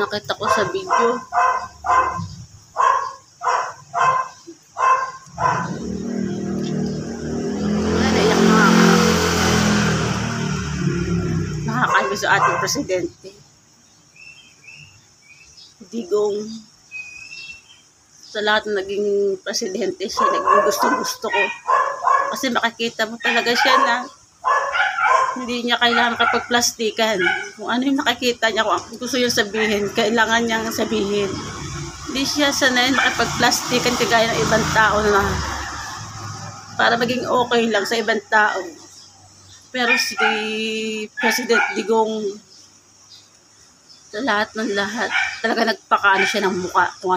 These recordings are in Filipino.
nakita ko sa video. Naiyak na ako. Nakakalo sa ating presidente. Digong sa lahat na naging presidente siya, naging gusto ko. Kasi makikita mo talaga siya na hindi niya kailangan kapag-plastikan. Kung ano yung nakikita niya, kung gusto niya sabihin, kailangan niyang sabihin. Hindi siya sanay makipag-plastikan kagaya ng ibang tao na para maging okay lang sa ibang tao. Pero si President Digong, sa lahat ng lahat, talaga nagpakaano siya ng muka kung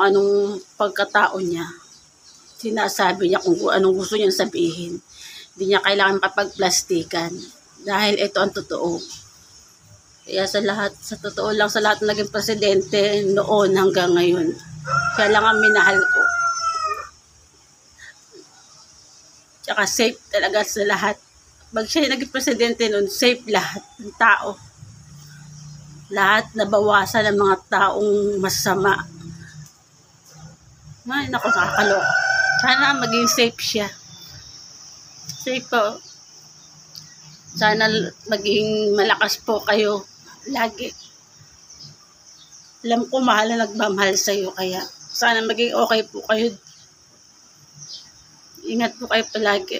anong pagkatao niya. Sinasabi niya kung anong gusto niyang sabihin. Hindi niya kailangan kapag-plastikan. Dahil ito ang totoo. Kaya sa totoo lang, sa lahat ng naging presidente noon hanggang ngayon, siya lang ang minahal ko. Tsaka safe talaga sa lahat. Pag siya naging presidente noon, safe lahat ng tao. Lahat nabawasan ng mga taong masama. Ay, naku, nakakaloka. Sana maging safe siya. Safe po. Sana maging malakas po kayo lagi. Alam ko mahal na nagmamahal sa iyo, kaya sana maging okay po kayo. Ingat po kayo palagi.